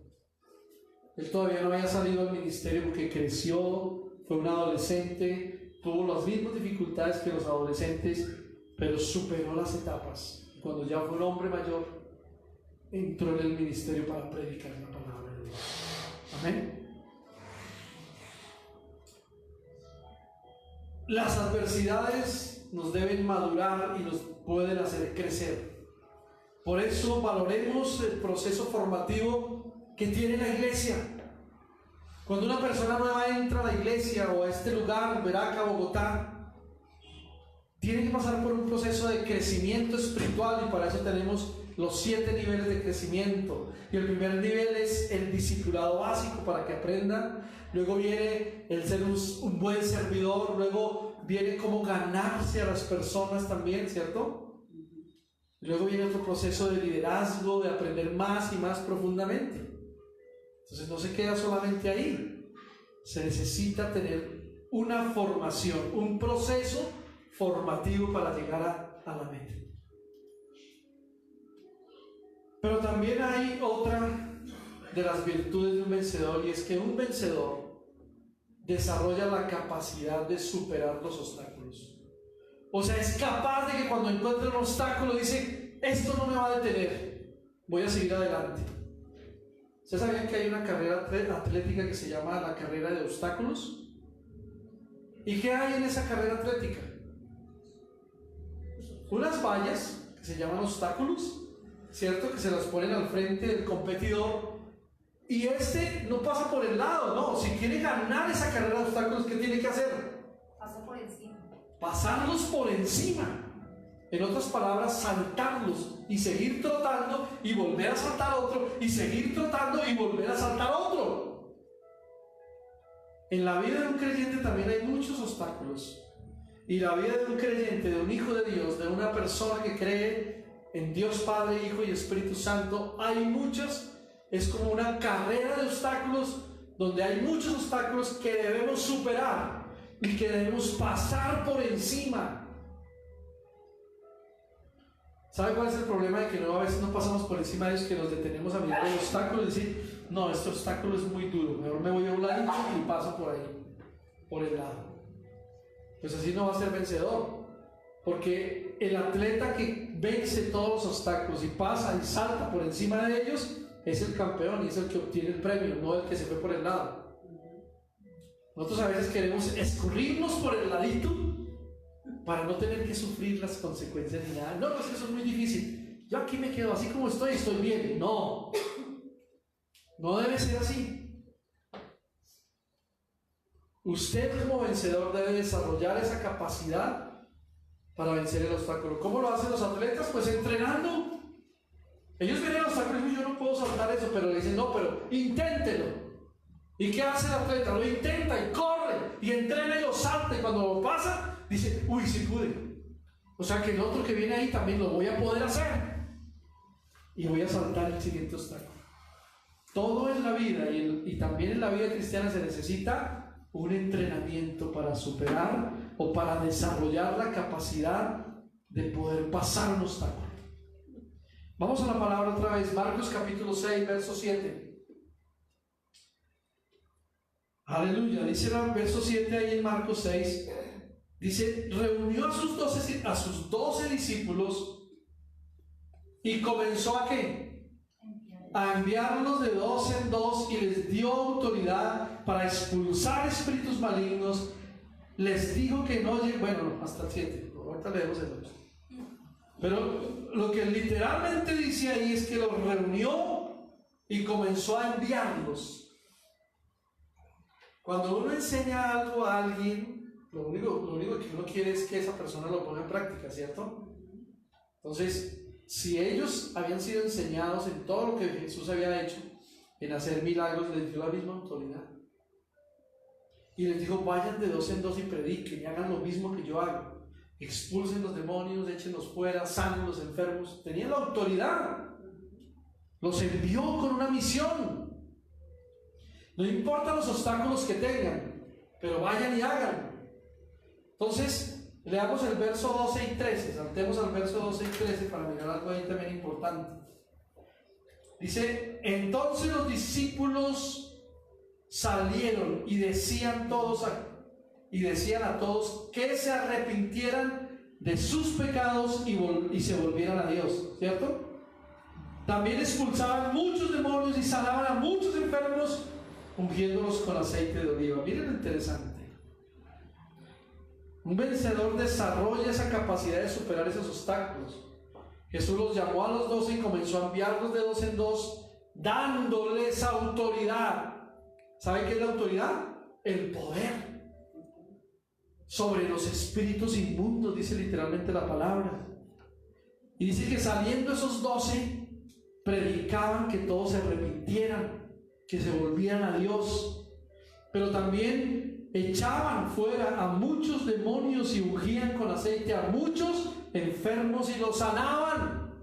[SPEAKER 1] Él todavía no había salido al ministerio porque creció, fue un adolescente, tuvo las mismas dificultades que los adolescentes, pero superó las etapas. Y cuando ya fue un hombre mayor, entró en el ministerio para predicar la palabra de Dios. Amén. Las adversidades nos deben madurar y nos pueden hacer crecer. Por eso valoremos el proceso formativo que tiene la iglesia. Cuando una persona nueva entra a la iglesia o a este lugar, Veraca, Bogotá, tiene que pasar por un proceso de crecimiento espiritual, y para eso tenemos los 7 niveles de crecimiento. Y el primer nivel es el discipulado básico para que aprendan. Luego viene el ser un buen servidor. Luego viene cómo ganarse a las personas también, ¿cierto? Luego viene otro proceso de liderazgo, de aprender más y más profundamente. Entonces no se queda solamente ahí. Se necesita tener una formación, un proceso formativo para llegar a la meta. Pero también hay otra de las virtudes de un vencedor, y es que un vencedor desarrolla la capacidad de superar los obstáculos. O sea, es capaz de que cuando encuentre un obstáculo dice: esto no me va a detener, voy a seguir adelante. ¿Ustedes sabían que hay una carrera atlética que se llama la carrera de obstáculos? ¿Y qué hay en esa carrera atlética? Unas vallas que se llaman obstáculos, ¿cierto? Que se las ponen al frente del competidor, y este no pasa por el lado, no. Si quiere ganar esa carrera de obstáculos, ¿qué tiene que hacer?
[SPEAKER 2] Pasa por encima.
[SPEAKER 1] Pasarlos por encima. En otras palabras, saltarlos y seguir trotando y volver a saltar otro, y seguir trotando y volver a saltar otro. En la vida de un creyente también hay muchos obstáculos. Y la vida de un creyente, de un hijo de Dios, de una persona que cree en Dios Padre, Hijo y Espíritu Santo, hay muchas. Es como una carrera de obstáculos donde hay muchos obstáculos que debemos superar y que debemos pasar por encima. ¿Sabe cuál es el problema? De que a veces no pasamos por encima de ellos, que nos detenemos a mirar el obstáculo y decir: no, este obstáculo es muy duro, mejor me voy a un ladito y paso por ahí, por el lado. Pues así no va a ser vencedor, porque el atleta que vence todos los obstáculos y pasa y salta por encima de ellos es el campeón y es el que obtiene el premio, no el que se fue por el lado. Nosotros a veces queremos escurrirnos por el ladito para no tener que sufrir las consecuencias ni nada. No, es que eso es muy difícil. Yo aquí me quedo así como estoy bien. No, no debe ser así. Usted como vencedor debe desarrollar esa capacidad para vencer el obstáculo. ¿Cómo lo hacen los atletas? Pues entrenando. Ellos ven el obstáculo y yo no puedo saltar eso, pero le dicen: no, pero inténtelo. ¿Y qué hace el atleta? Lo intenta y corre y entrena y lo salta, y cuando lo pasa dice: uy, sí pude. O sea que el otro que viene ahí también lo voy a poder hacer y voy a saltar el siguiente obstáculo. Todo en la vida y también en la vida cristiana se necesita un entrenamiento para superar o para desarrollar la capacidad de poder pasar un obstáculo. Vamos a la palabra otra vez, Marcos capítulo 6, verso 7. Aleluya, dice el verso 7 ahí en Marcos 6, dice: reunió a sus 12 discípulos y comenzó ¿a qué? A enviarlos de 2 en 2, y les dio autoridad para expulsar espíritus malignos. Les dijo que no lleguen, bueno, hasta el 7, ahorita leemos el 8. Pero lo que literalmente dice ahí es que los reunió y comenzó a enviarlos. Cuando uno enseña algo a alguien, lo único que uno quiere es que esa persona lo ponga en práctica, ¿cierto? Entonces, si ellos habían sido enseñados en todo lo que Jesús había hecho, en hacer milagros, les dio la misma autoridad. Y les dijo: vayan de 2 en 2 y prediquen y hagan lo mismo que yo hago. Expulsen los demonios, échenlos fuera, sanen los enfermos. Tenían la autoridad. Los envió con una misión. No importa los obstáculos que tengan, pero vayan y hagan. Entonces, leamos el verso 12 y 13. Saltemos al verso 12 y 13 para mirar algo ahí también importante. Dice: entonces los discípulos salieron y decían a todos que se arrepintieran de sus pecados y se volvieran a Dios, ¿cierto? También expulsaban muchos demonios y sanaban a muchos enfermos, ungiéndolos con aceite de oliva. Miren lo interesante. Un vencedor desarrolla esa capacidad de superar esos obstáculos. Jesús los llamó a los 12 y comenzó a enviarlos de 2 en 2, dándoles autoridad. ¿Sabe qué es la autoridad? El poder sobre los espíritus inmundos, dice literalmente la palabra. Y dice que saliendo esos 12, predicaban que todos se arrepintieran, que se volvieran a Dios, pero también echaban fuera a muchos demonios y ungían con aceite a muchos enfermos y los sanaban.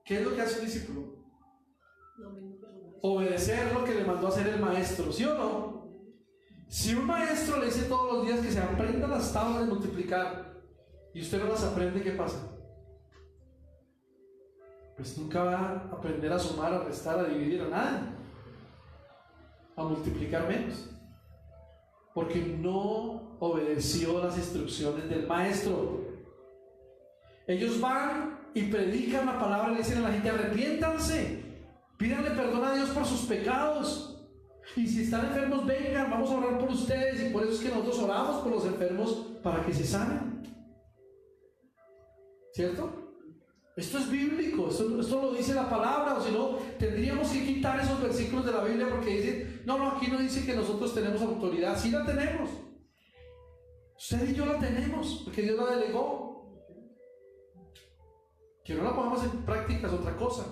[SPEAKER 1] ¿Qué es lo que hace un discípulo? Obedecer lo que le mandó a hacer el maestro, ¿sí o no? Si un maestro le dice todos los días que se aprenda las tablas de multiplicar y usted no las aprende, ¿qué pasa? Pues nunca va a aprender a sumar, a restar, a dividir, a nada, a multiplicar menos, porque no obedeció las instrucciones del maestro. Ellos van y predican la palabra y le dicen a la gente: arrepiéntanse, pídanle perdón a Dios por sus pecados, y si están enfermos, vengan, vamos a orar por ustedes. Y por eso es que nosotros oramos por los enfermos, para que se sanen, ¿cierto? Esto es bíblico, esto lo dice la palabra, o si no, tendríamos que quitar esos versículos de la Biblia porque dicen: no, aquí no dice que nosotros tenemos autoridad. Sí la tenemos, usted y yo la tenemos, porque Dios la delegó. Que no la pongamos en práctica es otra cosa,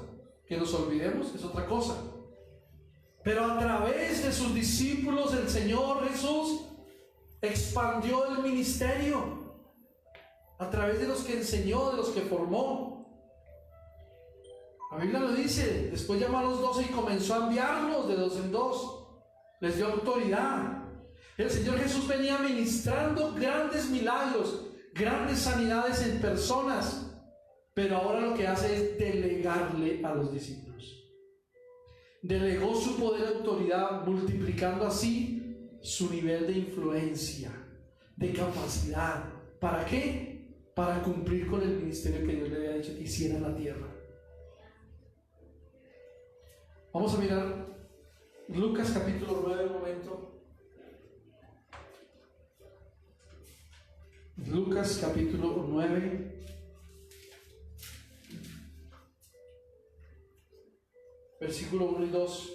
[SPEAKER 1] que nos olvidemos es otra cosa, pero a través de sus discípulos el Señor Jesús expandió el ministerio, a través de los que enseñó, de los que formó. La Biblia lo dice: después llamó a los 12 y comenzó a enviarlos de 2 en 2, les dio autoridad. El Señor Jesús venía ministrando grandes milagros, grandes sanidades en personas, pero ahora lo que hace es delegarle a los discípulos. Delegó su poder y autoridad, multiplicando así su nivel de influencia, de capacidad. ¿Para qué? Para cumplir con el ministerio que Dios le había dicho que hiciera en la tierra. Vamos a mirar Lucas capítulo 9 un momento. Lucas capítulo 9. Versículo 1 y 2.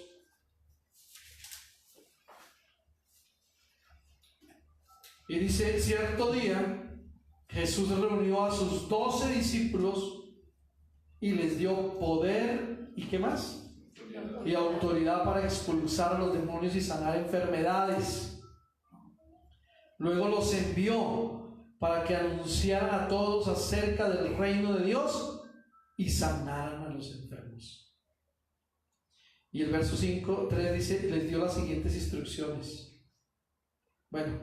[SPEAKER 1] Y dice: cierto día Jesús reunió a sus 12 discípulos y les dio poder, ¿y qué más? Y autoridad para expulsar a los demonios y sanar enfermedades. Luego los envió para que anunciaran a todos acerca del reino de Dios y sanaran a los enfermos. Y el verso 3 dice: les dio las siguientes instrucciones. Bueno,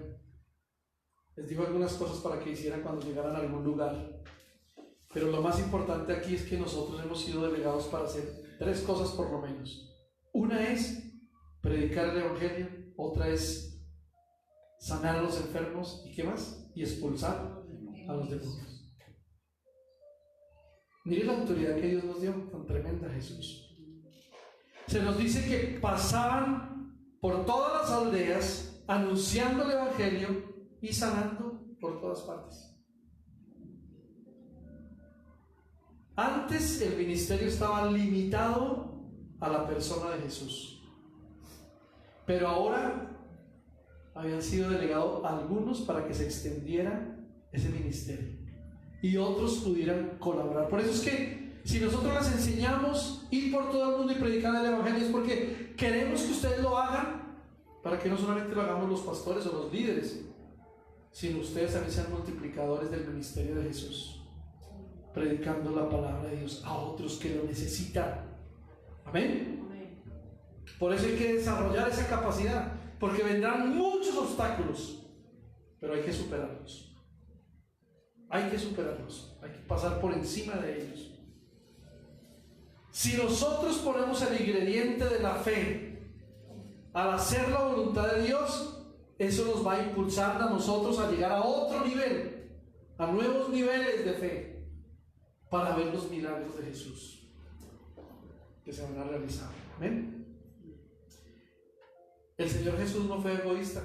[SPEAKER 1] les dijo algunas cosas para que hicieran cuando llegaran a algún lugar, pero lo más importante aquí es que nosotros hemos sido delegados para hacer 3 cosas por lo menos. Una es predicar el evangelio, otra es sanar a los enfermos, ¿y qué más? Y expulsar a los demonios. Mire la autoridad que Dios nos dio, tan tremenda, Jesús. Se nos dice que pasaban por todas las aldeas anunciando el evangelio y sanando por todas partes. Antes el ministerio estaba limitado a la persona de Jesús, pero ahora habían sido delegados algunos para que se extendiera ese ministerio y otros pudieran colaborar. Por eso es que si nosotros les enseñamos ir por todo el mundo y predicar el evangelio, es porque queremos que ustedes lo hagan, para que no solamente lo hagamos los pastores o los líderes, sino ustedes también sean multiplicadores del ministerio de Jesús, predicando la palabra de Dios a otros que lo necesitan. Amén. Por eso hay que desarrollar esa capacidad, porque vendrán muchos obstáculos, pero hay que superarlos. Hay que superarlos, hay que pasar por encima de ellos. Si nosotros ponemos el ingrediente de la fe al hacer la voluntad de Dios, eso nos va a impulsar a nosotros a llegar a otro nivel, a nuevos niveles de fe, para ver los milagros de Jesús que se van a realizar. ¿Amén? El Señor Jesús no fue egoísta.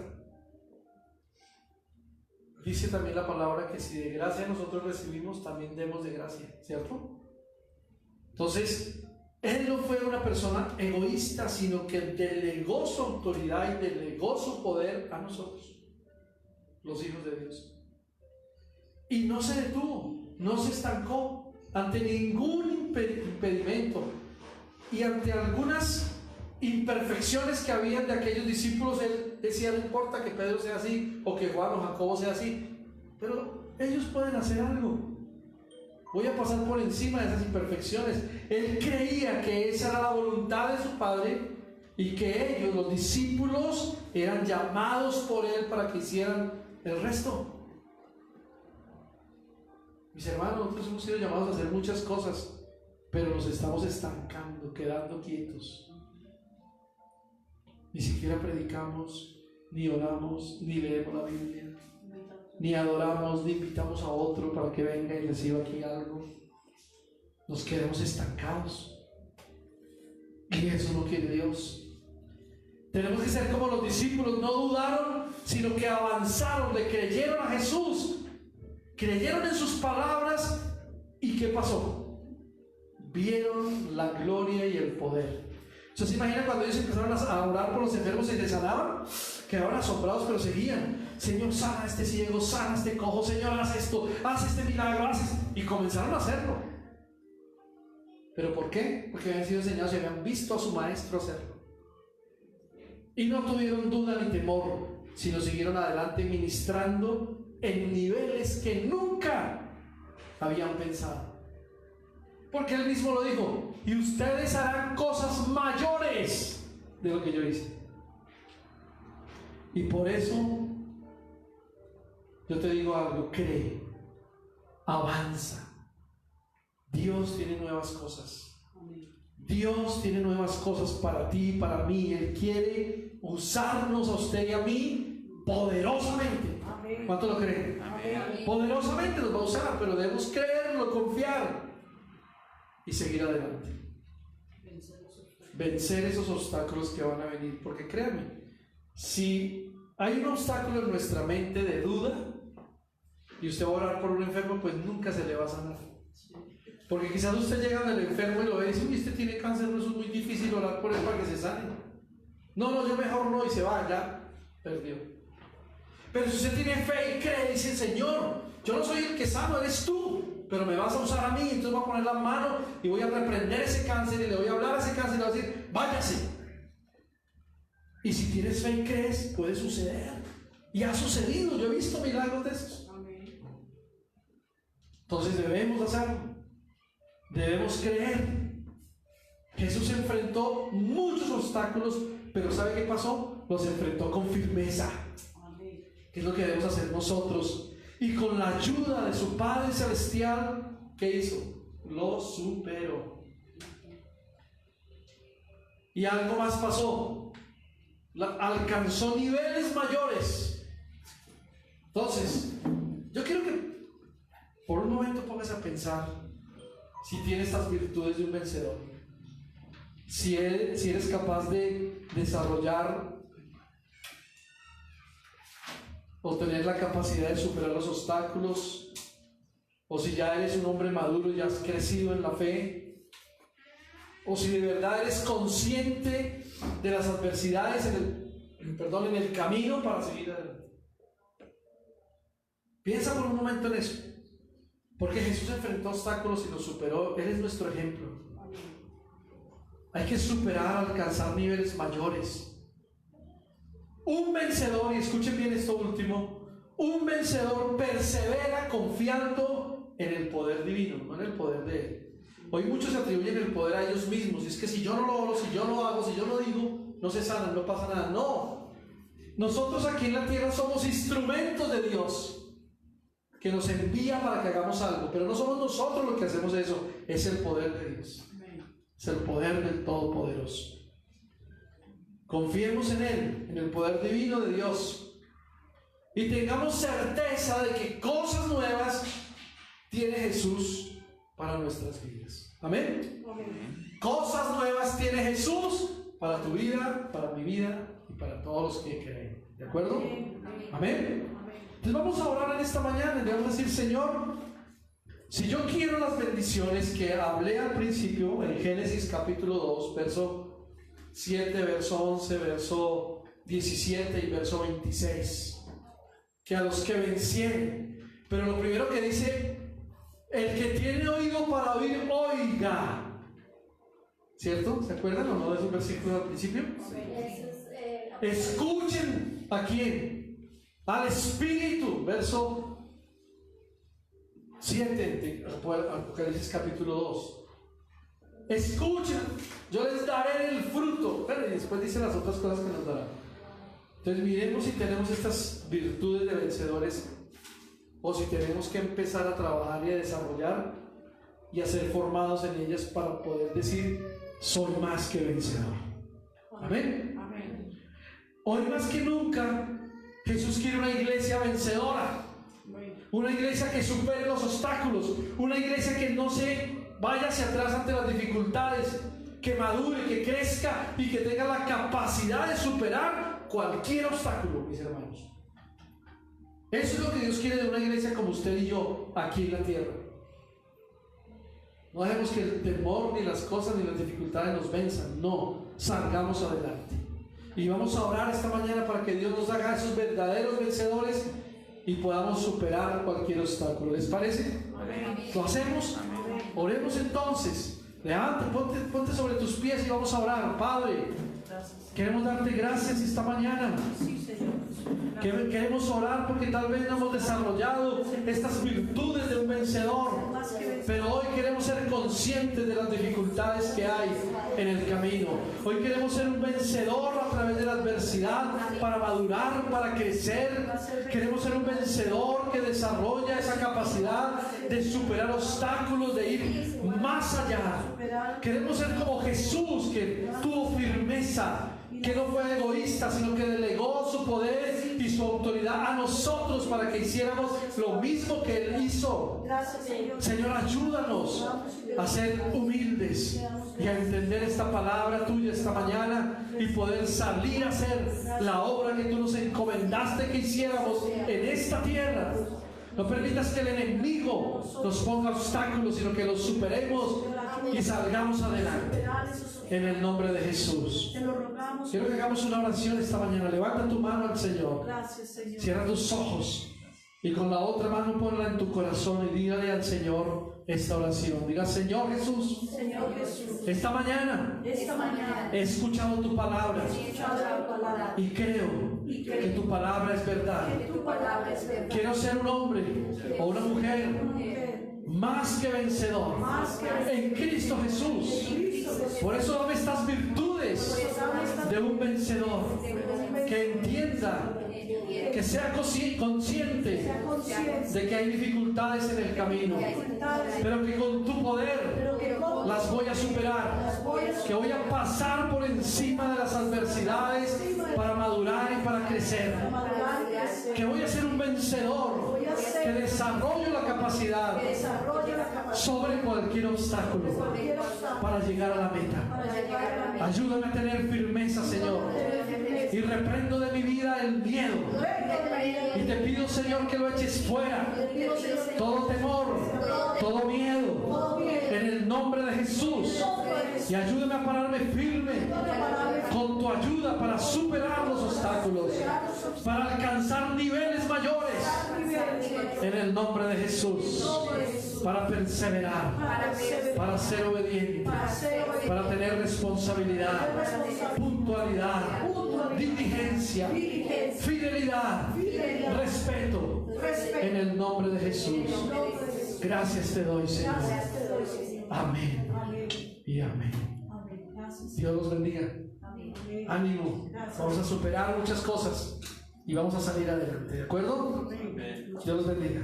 [SPEAKER 1] Dice también la palabra que si de gracia nosotros recibimos, también demos de gracia, ¿cierto? Entonces, Él no fue una persona egoísta, sino que delegó su autoridad y delegó su poder a nosotros, los hijos de Dios. Y no se detuvo. no se estancó ante ningún impedimento y ante algunas imperfecciones que habían de aquellos discípulos. Él decía: no importa que Pedro sea así o que Juan o Jacobo sea así, pero ellos pueden hacer algo. Voy a pasar por encima de esas imperfecciones. Él creía que esa era la voluntad de su Padre y que ellos, los discípulos, eran llamados por Él para que hicieran el resto. Mis hermanos, nosotros hemos sido llamados a hacer muchas cosas, pero nos estamos estancando, quedando quietos. Ni siquiera predicamos, ni oramos, ni leemos la Biblia, ni adoramos, ni invitamos a otro para que venga y reciba aquí algo. Nos quedamos estancados. Y eso no quiere Dios. Tenemos que ser como los discípulos. No dudaron, sino que avanzaron, le creyeron a Jesús, creyeron en sus palabras. ¿Y qué pasó? Vieron la gloria y el poder. ¿Se imagina cuando ellos empezaron a orar por los enfermos y se sanaban? Quedaban asombrados, pero seguían: Señor, sana a este ciego, sana a este cojo, Señor, haz esto, haz este milagro, y comenzaron a hacerlo. ¿Pero por qué? Porque habían sido enseñados y habían visto a su maestro hacerlo. Y no tuvieron duda ni temor, sino siguieron adelante ministrando en niveles que nunca habían pensado. Porque Él mismo lo dijo: y ustedes harán cosas mayores de lo que yo hice. Y por eso yo te digo algo: cree, avanza. Dios tiene nuevas cosas. Dios tiene nuevas cosas para ti y para mí. Él quiere usarnos a usted y a mí poderosamente. ¿Cuánto lo creen? Poderosamente nos va a usar, pero debemos creerlo, confiar y seguir adelante. Vencer esos obstáculos que van a venir. Porque créanme, si hay un obstáculo en nuestra mente de duda y usted va a orar por un enfermo, pues nunca se le va a sanar. Porque quizás usted llega al enfermo y lo ve y dice: uy, este tiene cáncer, no, eso es muy difícil orar por él para que se sane. No, yo mejor no, y se va, ya perdió. Pero si usted tiene fe y cree y dice: Señor, yo no soy el que sano, eres tú, pero me vas a usar a mí, entonces voy a poner la mano y voy a reprender ese cáncer y le voy a hablar a ese cáncer y le voy a decir: váyase. Y si tienes fe y crees, puede suceder. Y ha sucedido, yo he visto milagros de esos. Entonces debemos hacerlo. Debemos creer. Jesús enfrentó muchos obstáculos, pero ¿sabe qué pasó? Los enfrentó con firmeza. ¿Qué es lo que debemos hacer nosotros? Y con la ayuda de su Padre Celestial, ¿qué hizo? Lo superó. Y algo más pasó. Alcanzó niveles mayores. Entonces, yo quiero que por un momento pongas a pensar si tienes estas virtudes de un vencedor, si eres capaz de desarrollar o tener la capacidad de superar los obstáculos, o si ya eres un hombre maduro y has crecido en la fe, o si de verdad eres consciente de las adversidades en el camino para seguir adelante. Piensa por un momento en eso. Porque Jesús enfrentó obstáculos y los superó. Él es nuestro ejemplo. Hay que superar, alcanzar niveles mayores. Un vencedor, y escuchen bien esto último, un vencedor persevera confiando en el poder divino, no en el poder de Él. Hoy muchos se atribuyen el poder a ellos mismos. Y es que si yo no lo oro, si yo no hago, si yo no digo, no se sanan, no pasa nada. No. Nosotros aquí en la tierra somos instrumentos de Dios, que nos envía para que hagamos algo, pero no somos nosotros los que hacemos eso, es el poder de Dios, es el poder del Todopoderoso. Confiemos en Él, en el poder divino de Dios, y tengamos certeza de que cosas nuevas tiene Jesús para nuestras vidas. Amén. Cosas nuevas tiene Jesús para tu vida, para mi vida y para todos los que creen. ¿De acuerdo? Amén. Entonces vamos a orar en esta mañana y le vamos a decir: Señor, si yo quiero las bendiciones que hablé al principio en Génesis capítulo 2, verso 7, verso 11, verso 17 y verso 26, que a los que vencieren, pero lo primero que dice El que tiene oído para oír, oiga. ¿Cierto? ¿Se acuerdan o no de esos versículos al principio? Escuchen a quién. Al Espíritu. Verso 7 de Apocalipsis capítulo 2. Escuchen, yo les daré el fruto. Y después dice las otras cosas que nos dará. Entonces miremos si tenemos estas virtudes de vencedores o si tenemos que empezar a trabajar y a desarrollar y a ser formados en ellas para poder decir: soy más que vencedor. Amén.
[SPEAKER 3] Amén.
[SPEAKER 1] Hoy más que nunca Jesús quiere una iglesia vencedora, una iglesia que supere los obstáculos, una iglesia que no se vaya hacia atrás ante las dificultades, que madure, que crezca y que tenga la capacidad de superar cualquier obstáculo, mis hermanos. Eso es lo que Dios quiere de una iglesia como usted y yo aquí en la tierra. No dejemos que el temor, ni las cosas, ni las dificultades nos venzan. No, salgamos adelante. Y vamos a orar esta mañana para que Dios nos haga esos verdaderos vencedores y podamos superar cualquier obstáculo. ¿Les parece? ¿Lo hacemos? Oremos entonces. Levante, ponte sobre tus pies y vamos a orar. Padre, queremos darte gracias esta mañana. Queremos orar porque tal vez no hemos desarrollado estas virtudes de un vencedor, pero hoy queremos ser conscientes de las dificultades que hay en el camino. Hoy queremos ser un vencedor a través de la adversidad para madurar, para crecer. Queremos ser un vencedor que desarrolla esa capacidad de superar obstáculos, de ir más allá. Queremos ser como Jesús, que tuvo firmeza, que no fue egoísta, sino que delegó su poder y su autoridad a nosotros para que hiciéramos lo mismo que Él hizo. Señor, ayúdanos a ser humildes y a entender esta palabra tuya esta mañana y poder salir a hacer la obra que tú nos encomendaste que hiciéramos en esta tierra. No permitas que el enemigo nos ponga obstáculos, sino que los superemos y salgamos adelante. En el nombre de Jesús. Quiero que hagamos una oración esta mañana. Levanta tu mano al Señor. Cierra tus ojos y con la otra mano ponla en tu corazón y dígale al Señor esta oración. Diga: Señor Jesús, esta mañana he escuchado tu palabra y creo que tu palabra es verdad. Quiero ser un hombre o una mujer más que vencedor en Cristo Jesús. Por eso dame estas virtudes de un vencedor, que entienda, que sea consciente de que hay dificultades en el camino, pero que con tu poder las voy a superar, que voy a pasar por encima de las adversidades para madurar y para crecer, que voy a ser un vencedor, que desarrollo la capacidad sobre cualquier obstáculo para llegar a la meta. Ayúdame a tener firmeza, Señor, y reprendo de mi vida el miedo y te pido, Señor, que lo eches fuera, todo temor, todo miedo, en el nombre de Jesús, y ayúdame a pararme firme con tu ayuda para superar los obstáculos, para alcanzar niveles mayores, en el nombre de Jesús, para perseverar, para ser obediente, para tener responsabilidad, puntualidad, diligencia, fidelidad, respeto, en el nombre de Jesús. Gracias te doy, Señor. Amén y amén. Dios los bendiga. Ánimo, vamos a superar muchas cosas y vamos a salir adelante, ¿de acuerdo? Dios los bendiga.